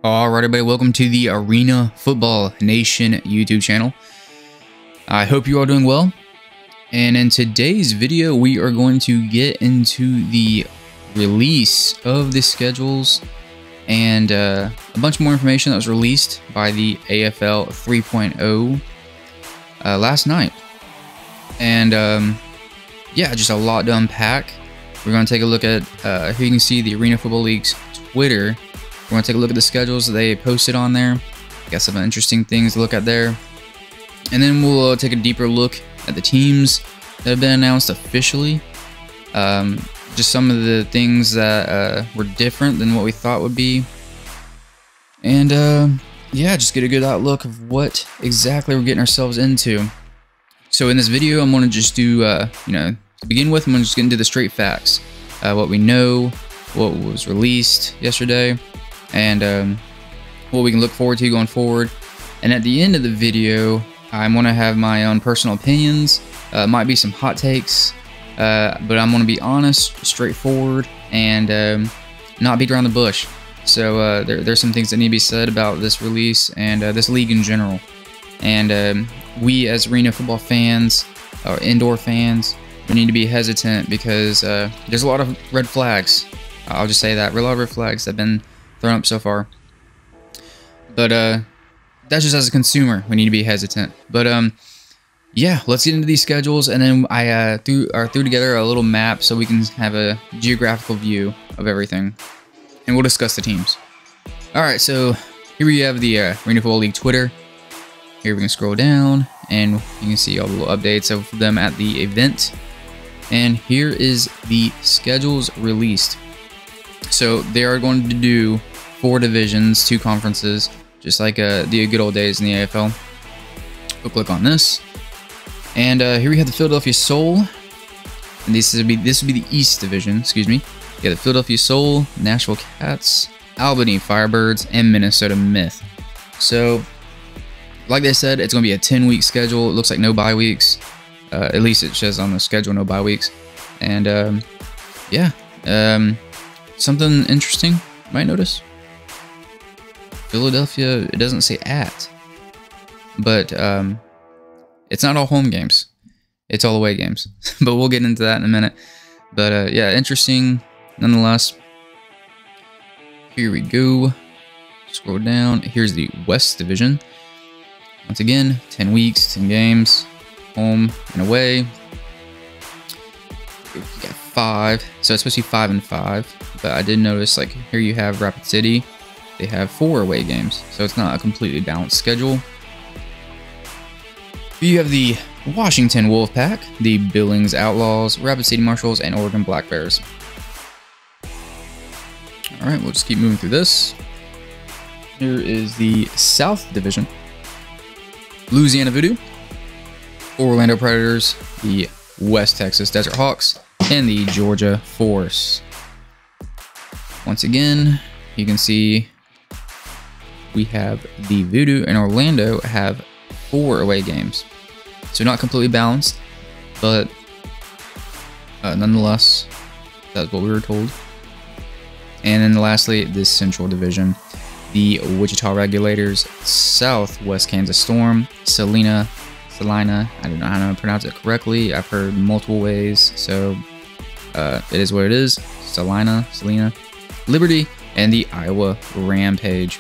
Alright, everybody, welcome to the Arena Football Nation YouTube channel. I hope you are doing well. And in today's video, we are going to get into the release of the schedules and a bunch more information that was released by the AFL 3.0 last night. And yeah, just a lot to unpack. We're going to take a look at, here you can see the Arena Football League's Twitter. We're going to take a look at the schedules that they posted on there. Got some interesting things to look at there. And then we'll take a deeper look at the teams that have been announced officially. Just some of the things that were different than what we thought would be. And yeah, just get a good outlook of what exactly we're getting ourselves into. So in this video, I'm going to just do, to begin with, I'm going to just get into the straight facts. What we know, what was released yesterday, and what we can look forward to going forward. And at the end of the video, I'm going to have my own personal opinions. Might be some hot takes, but I'm going to be honest, straightforward, and not beat around the bush. So there's some things that need to be said about this release and this league in general. And we as Arena Football fans, or indoor fans, we need to be hesitant because there's a lot of red flags. I'll just say that. A lot of red flags that have been thrown up so far. But that's just as a consumer, we need to be hesitant. But yeah, let's get into these schedules, and then I threw together a little map so we can have a geographical view of everything, and we'll discuss the teams. All right, so here we have the Arena Football League Twitter. Here we can scroll down, and you can see all the little updates of them at the event. And here is the schedules released. So they are going to do 4 divisions, 2 conferences, just like the good old days in the AFL. We'll click on this, and here we have the Philadelphia Soul, and this would be the East Division. Excuse me. Yeah, the Philadelphia Soul, Nashville Cats, Albany Firebirds, and Minnesota Myth. So, like they said, it's going to be a 10-week schedule. It looks like no bye weeks. At least it says on the schedule, no bye weeks. And yeah, something interesting you might notice. Philadelphia, it doesn't say at, but it's not all home games. It's all away games. But we'll get into that in a minute. But yeah, interesting nonetheless. Here we go. Scroll down. Here's the West Division. Once again, 10 weeks, 10 games, home and away. We got 5, so it's supposed to be 5 and 5. But I did notice, like, here you have Rapid City. They have 4 away games, so it's not a completely balanced schedule. You have the Washington Wolfpack, the Billings Outlaws, Rapid City Marshals, and Oregon Black Bears. All right, we'll just keep moving through this. Here is the South Division. Louisiana Voodoo, Orlando Predators, the West Texas Desert Hawks, and the Georgia Force. Once again, you can see we have the Voodoo and Orlando have 4 away games. So not completely balanced, but nonetheless, that's what we were told. And then lastly, this Central Division. The Wichita Regulators, Southwest Kansas Storm, Salina, I don't know how to pronounce it correctly. I've heard multiple ways, so it is what it is. Salina, Liberty, and the Iowa Rampage.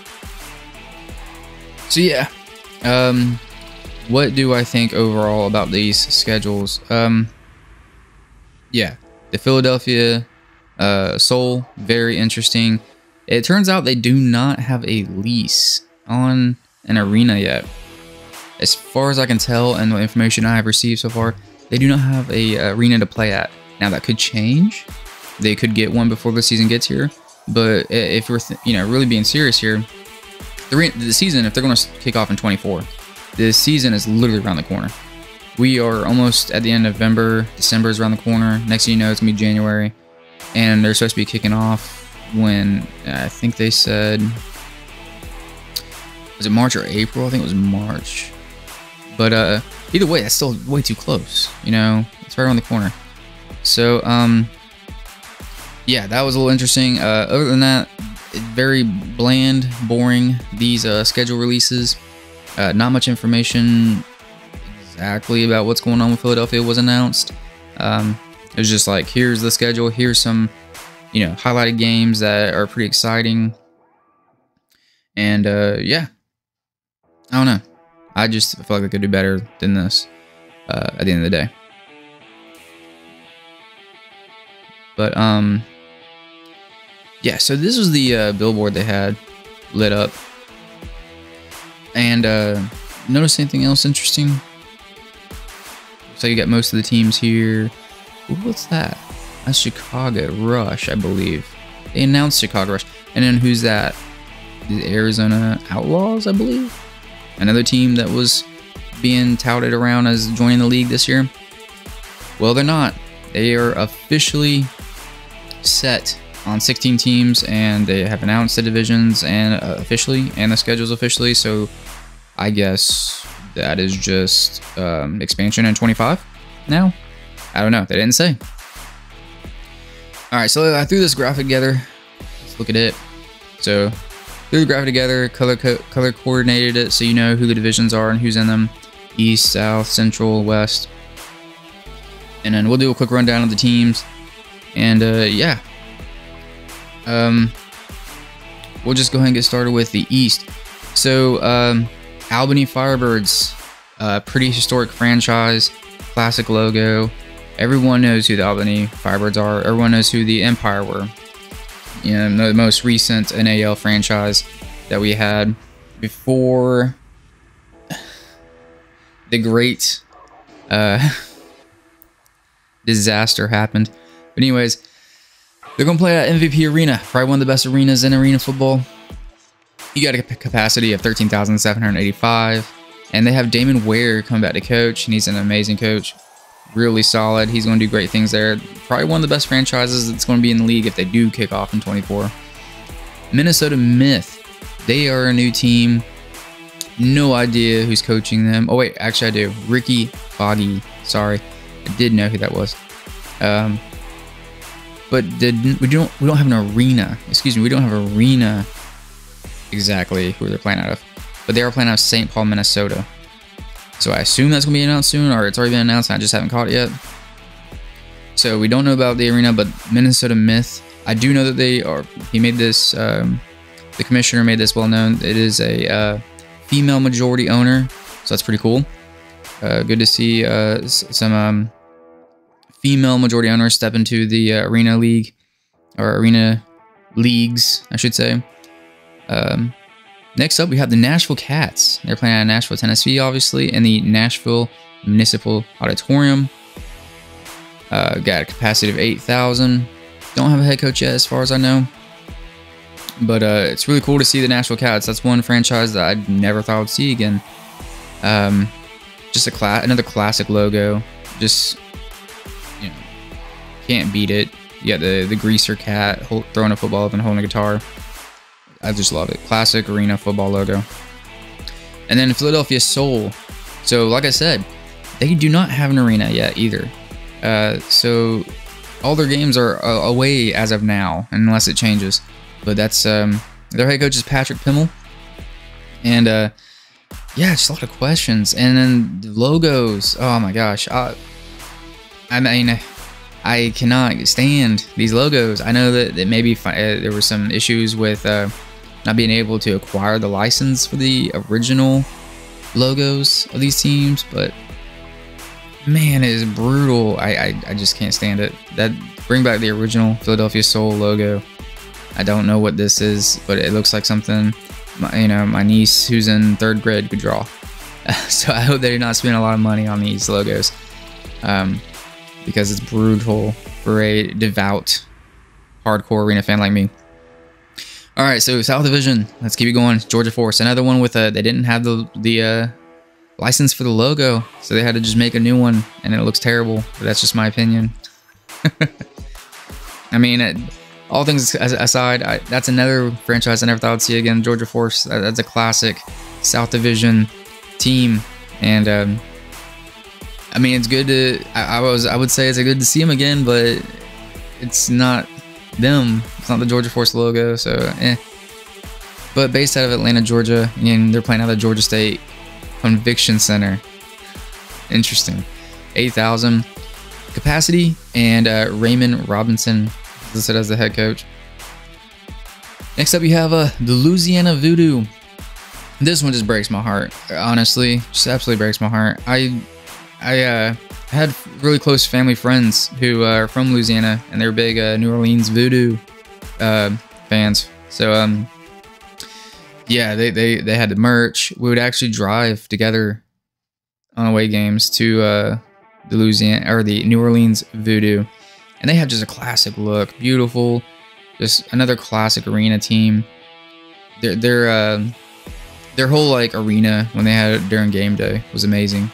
So yeah, what do I think overall about these schedules? Yeah, the Philadelphia Soul, very interesting. It turns out they do not have a lease on an arena yet. As far as I can tell and the information I have received so far, they do not have a arena to play at. Now that could change. They could get one before the season gets here. But if we're really being serious here, the season, if they're going to kick off in 24, the season is literally around the corner. We are almost at the end of November. December is around the corner. Next thing you know, it's going to be January. And they're supposed to be kicking off when I think they said, was it March or April? I think it was March. But either way, that's still way too close. It's right around the corner. So yeah, that was a little interesting. Other than that, very bland, boring, these schedule releases. Not much information exactly about what's going on with Philadelphia was announced. It was just like, here's the schedule, here's some, you know, highlighted games that are pretty exciting. And yeah, I don't know. I just feel like they could do better than this at the end of the day. But yeah, so this was the billboard they had lit up. And notice anything else interesting? So you got most of the teams here. Ooh, what's that? That's Chicago Rush, I believe. They announced Chicago Rush. And then who's that? The Arizona Outlaws, I believe. Another team that was being touted around as joining the league this year. Well, they're not. They are officially set on 16 teams, and they have announced the divisions and officially, and the schedules officially. So I guess that is just expansion in 25 now. I don't know. They didn't say. All right, so I threw this graphic together. Let's look at it. So threw the graphic together, color coordinated it so you know who the divisions are and who's in them: East, South, Central, West. And then we'll do a quick rundown of the teams. And yeah, we'll just go ahead and get started with the East. So Albany Firebirds, pretty historic franchise, classic logo. Everyone knows who the Albany Firebirds are. Everyone knows who the Empire were. You know, the most recent NAL franchise that we had before the great disaster happened. But anyways, they're going to play at MVP Arena, probably one of the best arenas in arena football. You got a capacity of 13,785, and they have Damon Ware come back to coach, and he's an amazing coach. Really solid. He's going to do great things there. Probably one of the best franchises that's going to be in the league if they do kick off in 24. Minnesota Myth. They are a new team. No idea who's coaching them. Oh wait, actually I do. Ricky Foggy. Sorry, I did know who that was. But we don't have an arena. Excuse me, we don't have an arena exactly who they're playing out of. But they are playing out of St. Paul, Minnesota. So I assume that's going to be announced soon, or it's already been announced and I just haven't caught it yet. So we don't know about the arena, but Minnesota Myth, I do know that they are, he made this, the commissioner made this well known. It is a female majority owner, so that's pretty cool. Good to see some female majority owners step into the arena league, or arena leagues, I should say. Next up, we have the Nashville Cats. They're playing out of Nashville, Tennessee, obviously, in the Nashville Municipal Auditorium. Got a capacity of 8,000. Don't have a head coach yet, as far as I know. But it's really cool to see the Nashville Cats. That's one franchise that I never thought I would see again. Just another classic logo. Just, you know, can't beat it. You got the greaser cat throwing a football up and holding a guitar. I just love it. Classic arena football logo. And then Philadelphia Soul. So, like I said, they do not have an arena yet either. So, all their games are away as of now, unless it changes. But that's their head coach is Patrick Pimmel. And yeah, just a lot of questions. And then the logos. Oh my gosh. I mean, I cannot stand these logos. I know that maybe there were some issues with not being able to acquire the license for the original logos of these teams, but man, it is brutal. I just can't stand it. Bring back the original Philadelphia Soul logo. I don't know what this is, but it looks like something my niece who's in 3rd grade could draw. So I hope they're not spending a lot of money on these logos, because it's brutal for a devout hardcore arena fan like me. All right, so South Division, let's keep it going. Georgia Force, another one with they didn't have the license for the logo, so they had to just make a new one, and it looks terrible. But that's just my opinion. I mean, all things aside, that's another franchise I never thought I'd see again. Georgia Force, that's a classic South Division team, and I mean, it's good to. I would say it's good to see them again, but it's not them. It's not the Georgia Force logo, so but based out of Atlanta, Georgia, and they're playing out of Georgia State Conviction Center. Interesting. 8,000 capacity, and Raymond Robinson listed as the head coach. Next up, you have the Louisiana Voodoo. This one just breaks my heart, honestly. Just absolutely breaks my heart. I had really close family friends who are from Louisiana, and they're big New Orleans Voodoo fans. So yeah, they had the merch. We would actually drive together on away games to the Louisiana or the New Orleans Voodoo, and they had just a classic look, beautiful, just another classic arena team. Their whole like arena when they had it during game day was amazing.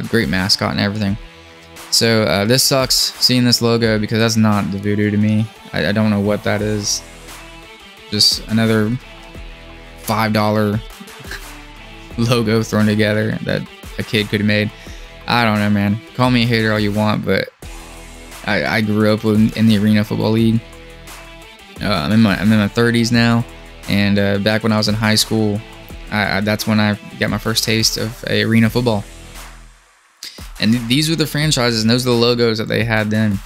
Great mascot and everything. So this sucks seeing this logo because that's not the Voodoo to me. I don't know what that is. Just another $5 logo thrown together that a kid could have made. I don't know, man. Call me a hater all you want, but I grew up in the Arena Football League. I'm in my 30s now, and back when I was in high school, that's when I got my first taste of arena football. And these were the franchises, and those are the logos that they had then,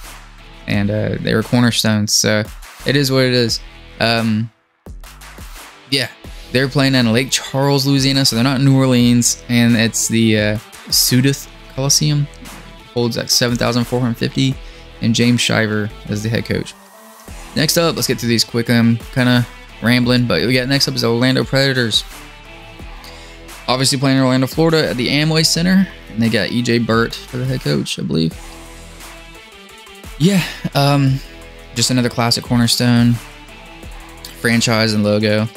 and they were cornerstones. So it is what it is. Yeah, they're playing in Lake Charles, Louisiana, so they're not in New Orleans, and it's the Sudeth Coliseum. Holds like 7,450, and James Shiver is the head coach. Next up, let's get through these quick. I'm kind of rambling, but we got next up is Orlando Predators. Obviously playing in Orlando, Florida at the Amway Center, and they got EJ Burt for the head coach, I believe. Yeah, just another classic cornerstone franchise and logo.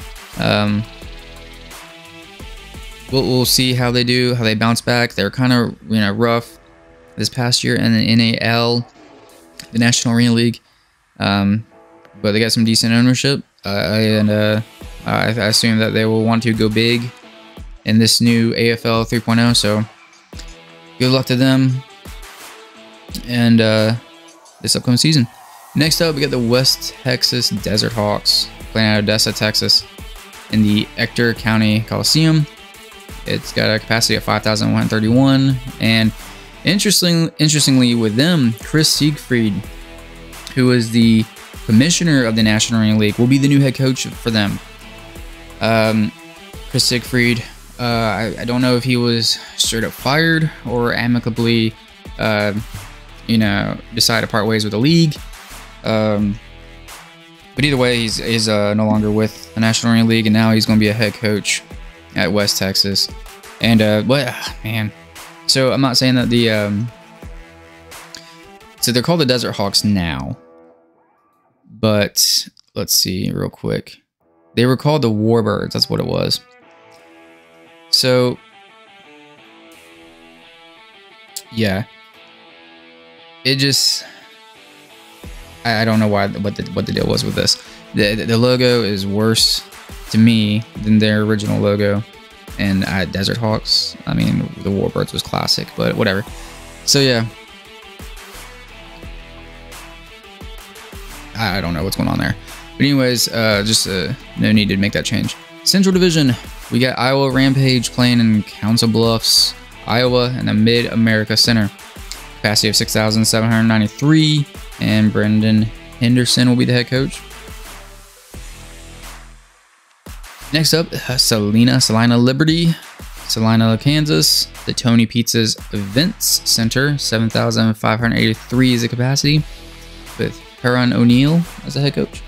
We'll see how they do, how they bounce back. They're kind of rough this past year in the NAL, the National Arena League, but they got some decent ownership, and I assume that they will want to go big in this new AFL 3.0. So good luck to them and this upcoming season. Next up, we got the West Texas Desert Hawks playing out of Odessa, Texas, in the Ector County Coliseum. It's got a capacity of 5,131, and interestingly with them, Chris Siegfried, who is the commissioner of the National Arena League, will be the new head coach for them. Chris Siegfried, I don't know if he was straight up fired or amicably, decided to part ways with the league. But either way, he's no longer with the National Arena League, and now he's going to be a head coach at West Texas. And man, so I'm not saying that the so they're called the Desert Hawks now, but let's see real quick. They were called the Warbirds. That's what it was. So yeah, it just I don't know what the deal was with this. The logo is worse to me than their original logo. And Desert Hawks, I mean, the Warbirds was classic, but whatever. So yeah, I don't know what's going on there. But anyways, just no need to make that change. Central Division, we got Iowa Rampage playing in Council Bluffs, Iowa, in the Mid-America Center. Capacity of 6,793, and Brendan Henderson will be the head coach. Next up, Salina Liberty, Salina, Kansas. The Tony Pizzas Events Center, 7,583 is the capacity, with Heron O'Neill as the head coach.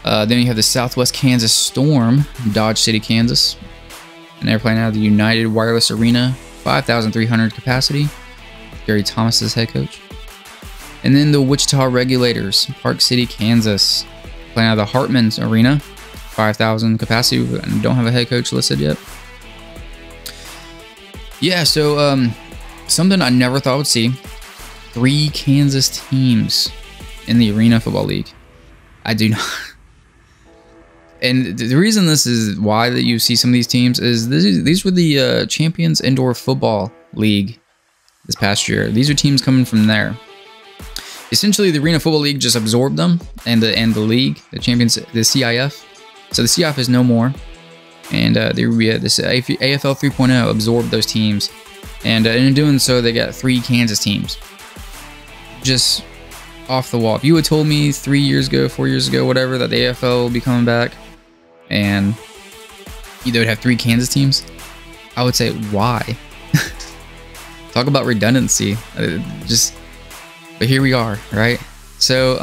Then you have the Southwest Kansas Storm, Dodge City, Kansas. And they're playing out of the United Wireless Arena, 5,300 capacity. Gary Thomas is head coach. And then the Wichita Regulators, Park City, Kansas. Playing out of the Hartman's Arena, 5,000 capacity, and don't have a head coach listed yet. Yeah, so something I never thought I would see. 3 Kansas teams in the Arena Football League. I do not. And the reason this is why that you see some of these teams is these were the Champions Indoor Football League this past year. These are teams coming from there. essentially the Arena Football League just absorbed them, and the league, the champions, the CIF. So the CIF is no more, and this AFL 3.0 absorbed those teams, and in doing so, they got 3 Kansas teams. Just off the wall. If you had told me 3 years ago, 4 years ago, whatever, that the AFL will be coming back, and they would have 3 Kansas teams, I would say, why? Talk about redundancy. But here we are, right? So,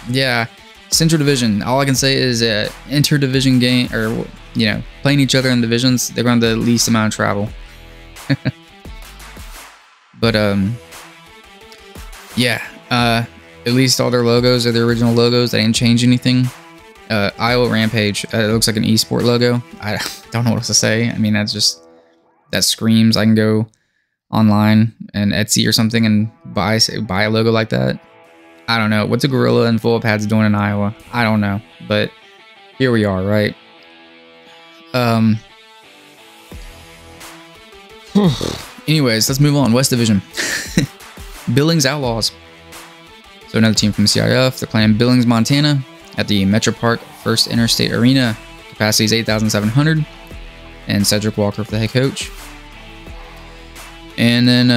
yeah, Central Division. All I can say is interdivision game, or playing each other in divisions, they're going to the least amount of travel. But yeah, at least all their logos are their original logos. They didn't change anything. Iowa Rampage. It looks like an esport logo. I don't know what else to say. I mean, that screams I can go online and Etsy or something and buy a logo like that. I don't know. What's a gorilla and full pads doing in Iowa? I don't know. But here we are, right? Anyways, let's move on. West Division. Billings Outlaws. So another team from the CIF. They're playing Billings, Montana at the Metro Park First Interstate Arena. Capacity is 8,700. And Cedric Walker for the head coach. And then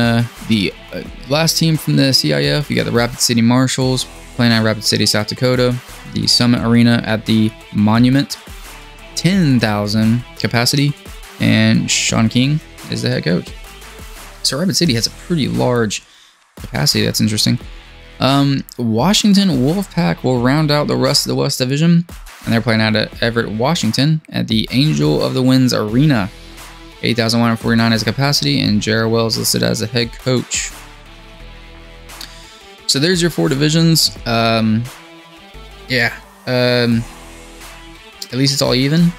the last team from the CIF, you got the Rapid City Marshals playing at Rapid City, South Dakota. The Summit Arena at the Monument. 10,000 capacity. And Sean King is the head coach. So Rapid City has a pretty large capacity. That's interesting. Washington Wolfpack will round out the rest of the West Division. And they're playing out at Everett, Washington at the Angel of the Winds Arena. 8,149 as a capacity, and Jared Wells listed as a head coach. So there's your 4 divisions. Yeah. At least it's all even.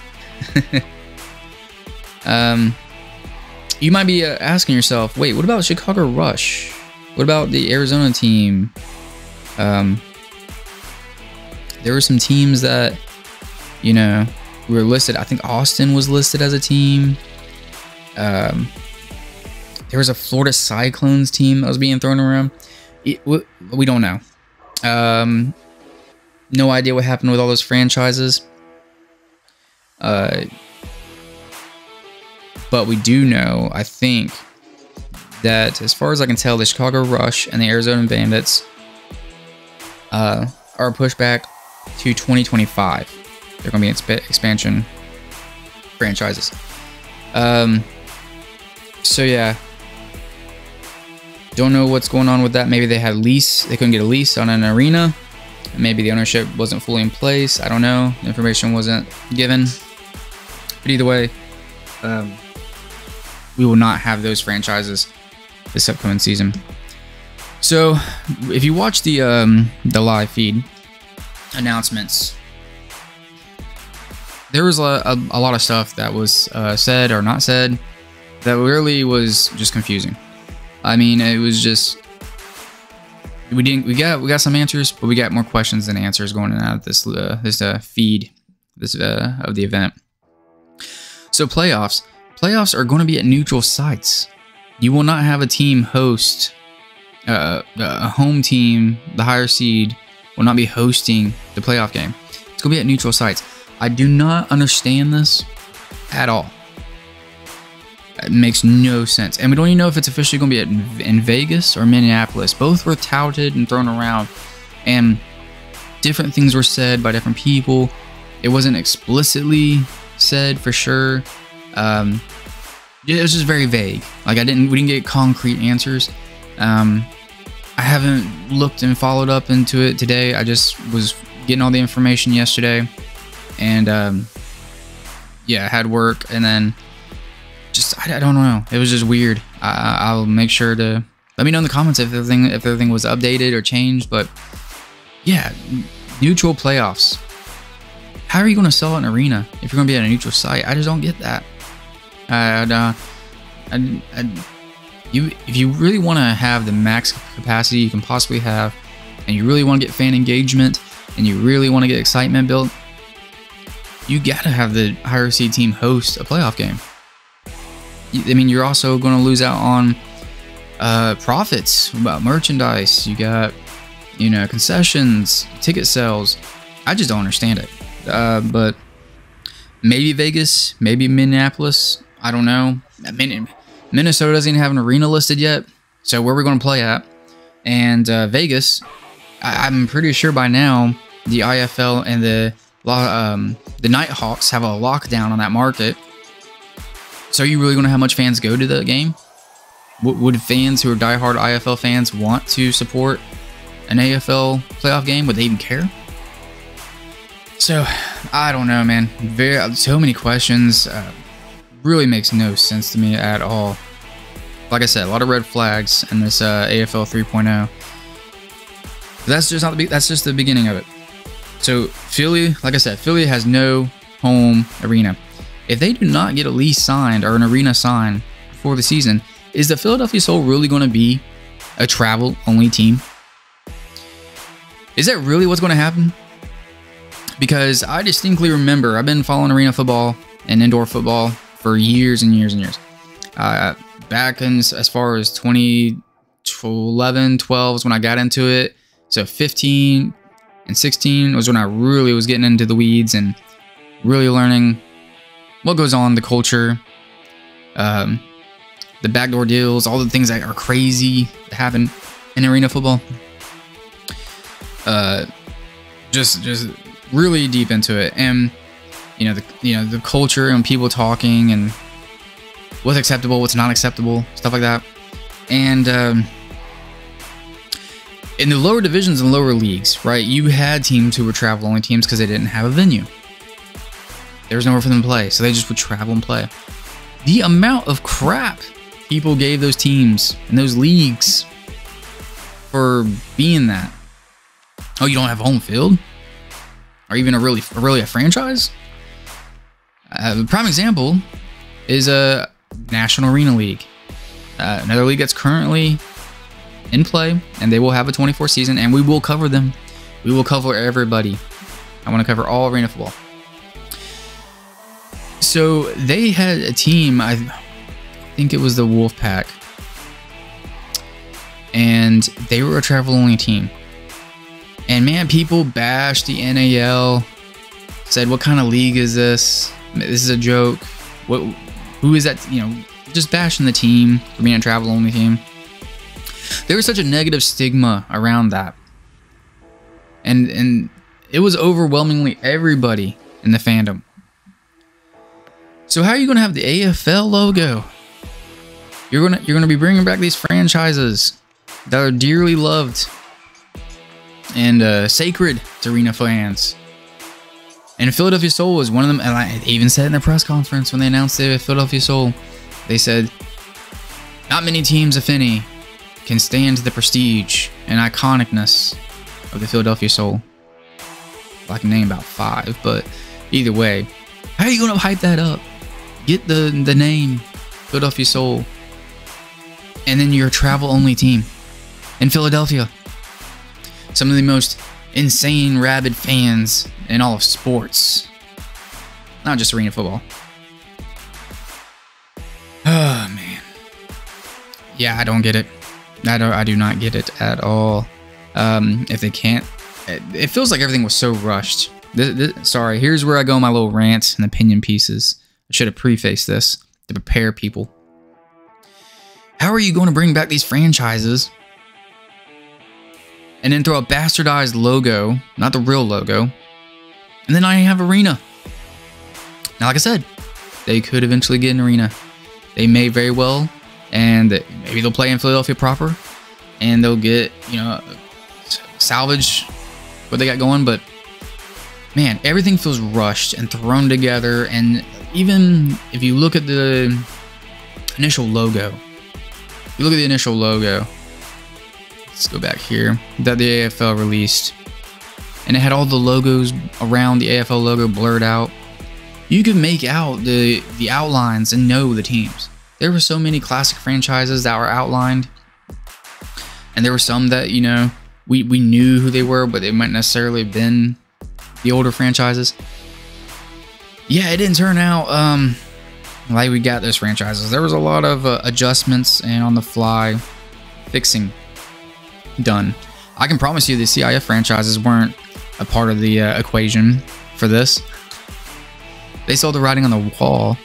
You might be asking yourself, wait, what about Chicago Rush? What about the Arizona team? There were some teams that, were listed. I think Austin was listed as a team. There was a Florida Cyclones team that was being thrown around. We don't know. No idea what happened with all those franchises. But we do know, I think, that as far as I can tell, the Chicago Rush and the Arizona Bandits are pushed back to 2025. They're going to be expansion franchises. So yeah, don't know what's going on with that. Maybe they had lease. They couldn't get a lease on an arena. Maybe the ownership wasn't fully in place. I don't know. The information wasn't given. But either way, we will not have those franchises this upcoming season. So if you watch the live feed announcements, there was a lot of stuff that was said or not said that really was just confusing. I mean, it was just we got some answers, but we got more questions than answers going in and out of this feed of the event. So playoffs are going to be at neutral sites. You will not have a team host a home team, the higher seed, will not be hosting the playoff game. It's going to be at neutral sites. I do not understand this at all. It makes no sense. And we don't even know if it's officially going to be in Vegas or Minneapolis. Both were touted and thrown around. And different things were said by different people. It wasn't explicitly said for sure. It was just very vague. Like we didn't get concrete answers. I haven't looked and followed up into it today. I just was getting all the information yesterday. And yeah, I had work, and then I don't know. It was just weird. I'll make sure to let me know in the comments if everything was updated or changed. But yeah, neutral playoffs. How are you going to sell an arena if you're going to be at a neutral site? I just don't get that. If you really want to have the max capacity you can possibly have, and you really want to get fan engagement, and you really want to get excitement built, you gotta have the higher seed team host a playoff game. I mean, you're also going to lose out on profits about merchandise. You got you know, concessions, ticket sales. I just don't understand it. But maybe Vegas, maybe Minneapolis. I don't know. I mean, Minnesota doesn't even have an arena listed yet. So where are we going to play at? And Vegas, I'm pretty sure by now the IFL and the Nighthawks have a lockdown on that market. So are you really going to have much fans go to the game? Would fans who are diehard IFL fans want to support an AFL playoff game? Would they even care? So I don't know, man. So many questions. Really makes no sense to me at all. Like I said, a lot of red flags in this AFL 3.0. That's just the beginning of it. So Philly, like I said, Philly has no home arena. If they do not get a lease signed or an arena signed before the season, is the Philadelphia Soul really going to be a travel-only team? Is that really what's going to happen? Because I distinctly remember, I've been following arena football and indoor football for years and years and years. Back in as far as 2011, 12 is when I got into it. So 15 and 16 was when I really was getting into the weeds and really learning what goes on, the culture, the backdoor deals, all the things that are crazy that happen in arena football. Just really deep into it, and the culture and people talking and what's acceptable, what's not acceptable, stuff like that. And in the lower divisions and lower leagues, right, you had teams who were travel-only teams because they didn't have a venue. There was nowhere for them to play, so they just would travel and play. The amount of crap people gave those teams and those leagues for being that. Oh, you don't have home field? Or even really a franchise? The prime example is a National Arena League. Another league that's currently in play, and they will have a 24 season, and we will cover them. We will cover everybody. I want to cover all arena football. So they had a team, I think it was the Wolfpack, and they were a travel-only team. And man, people bashed the NAL, said, "What kind of league is this? This is a joke. Who is that?" You know, just bashing the team for being a travel-only team. There was such a negative stigma around that, and it was overwhelmingly everybody in the fandom. So how are you going to have the AFL logo? You're gonna be bringing back these franchises that are dearly loved and sacred to arena fans. And Philadelphia Soul was one of them. And I even said in the press conference when they announced the Philadelphia Soul, they said, "Not many teams, if any, can stand the prestige and iconicness of the Philadelphia Soul." Well, I can name about 5, but either way, how are you going to hype that up? Get the name Philadelphia Soul, and then you're a travel-only team in Philadelphia. Some of the most insane, rabid fans in all of sports, not just arena football. Oh man, yeah, I don't get it. I do not get it at all. If they can't, it feels like everything was so rushed. Sorry, here's where I go on my little rants and opinion pieces. I should have prefaced this to prepare people. How are you going to bring back these franchises and then throw a bastardized logo, not the real logo, and then not even have arena? Now, like I said, they could eventually get an arena. They may very well, and maybe they'll play in Philadelphia proper, and they'll get, salvage what they got going. But man, everything feels rushed and thrown together. And even if you look at the initial logo, let's go back here, that the AFL released, and it had all the logos around the AFL logo blurred out. You could make out the outlines and know the teams. There were so many classic franchises that were outlined, and there were some that, we knew who they were, but they might necessarily have been the older franchises. Yeah, it didn't turn out like we got those franchises. There was a lot of adjustments and on the fly fixing done. I can promise you the CIF franchises weren't a part of the equation for this. They saw the writing on the wall,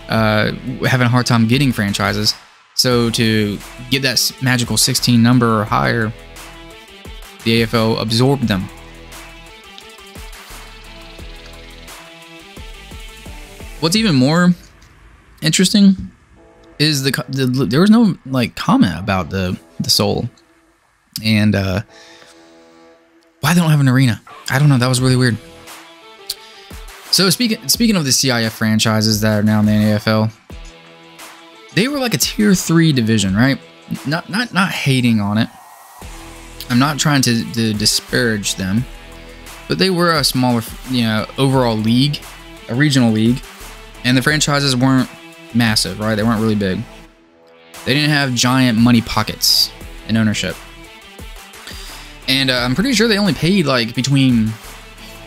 having a hard time getting franchises. So to get that magical 16 number or higher, the AFL absorbed them. What's even more interesting is there was no like comment about the Soul and why they don't have an arena. I don't know. That was really weird. So speaking of the CIF franchises that are now in the AFL, they were like a tier 3 division, right? Not hating on it. I'm not trying to disparage them, but they were a smaller, overall league, a regional league, and the franchises weren't massive, right? They weren't really big. They didn't have giant money pockets in ownership. And I'm pretty sure they only paid like between,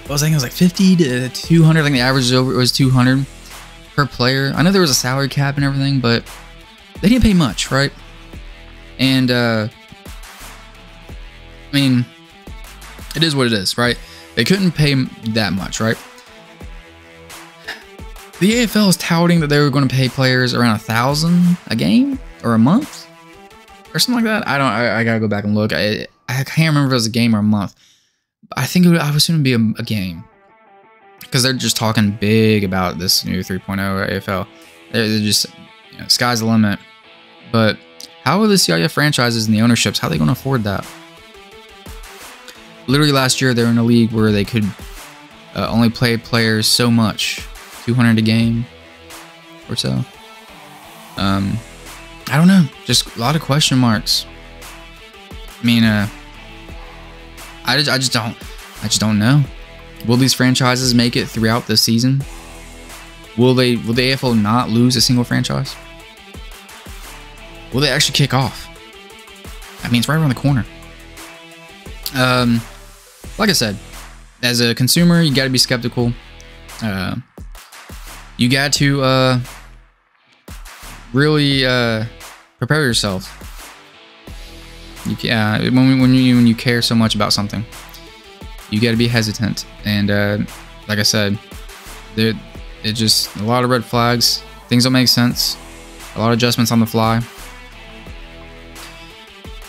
I think it was like 50 to 200. I think the average was 200 per player. I know there was a salary cap and everything, but they didn't pay much, right? And I mean, it is what it is, right? They couldn't pay that much, right? The AFL is touting that they were going to pay players around $1,000 a game or a month or something like that. I gotta go back and look. I can't remember if it was a game or a month. I think I would assume it'd be a game because they're just talking big about this new 3.0 AFL. They're just, sky's the limit. But how are the CIF franchises and the ownerships? How are they going to afford that? Literally last year, they were in a league where they could only play players so much, 200 a game or so. I don't know, just a lot of question marks. I mean, I just don't know. Will these franchises make it throughout the season? Will the AFL not lose a single franchise? Will they actually kick off? I mean, it's right around the corner. Like I said, as a consumer, you got to be skeptical. You got to really prepare yourself. When you care so much about something, you got to be hesitant. And like I said, it's just a lot of red flags. Things don't make sense. A lot of adjustments on the fly.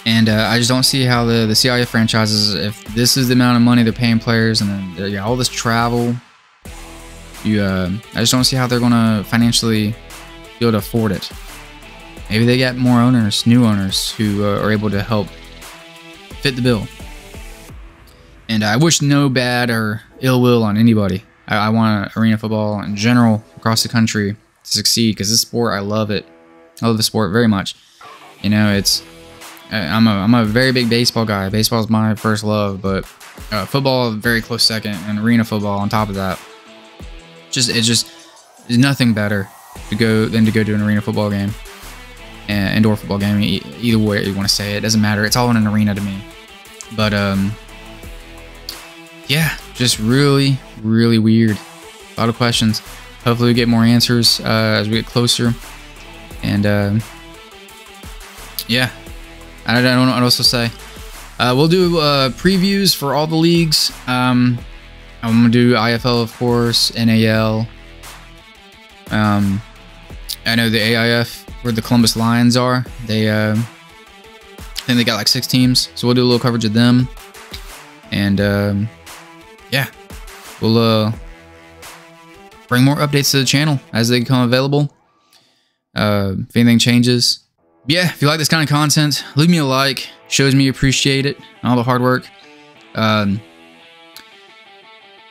And I just don't see how the CIF franchises, if this is the amount of money they're paying players, and then all this travel, I just don't see how they're going to financially be able to afford it. Maybe they get more owners, new owners, who are able to help fit the bill. And I wish no bad or ill will on anybody. I want arena football in general across the country to succeed, because this sport, I love it. I love the sport very much. I'm a very big baseball guy. Baseball is my first love, but football very close second, and arena football on top of that. There's nothing better to go to an arena football game, and indoor football game. Either way you want to say it, doesn't matter. It's all in an arena to me. But yeah, just really, really weird. A lot of questions. Hopefully we get more answers as we get closer. And yeah. I don't know what else to say. We'll do previews for all the leagues. I'm going to do IFL, of course, NAL. I know the AIF, where the Columbus Lions are. I think they got like 6 teams. So we'll do a little coverage of them. And yeah, we'll bring more updates to the channel as they become available. If anything changes. Yeah, if you like this kind of content, leave me a like. Shows me you appreciate it, all the hard work.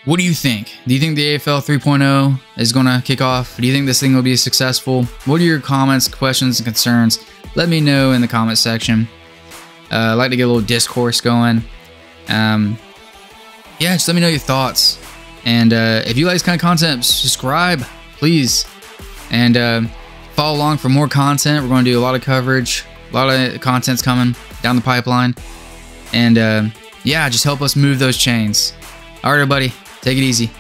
What do you think? Do you think the AFL 3.0 is going to kick off? Do you think this thing will be successful? What are your comments, questions, and concerns? Let me know in the comment section. I'd like to get a little discourse going. Yeah, just let me know your thoughts. And if you like this kind of content, subscribe, please. And follow along for more content. We're going to do a lot of coverage. A lot of content's coming down the pipeline. And yeah, just help us move those chains. All right, everybody. Take it easy.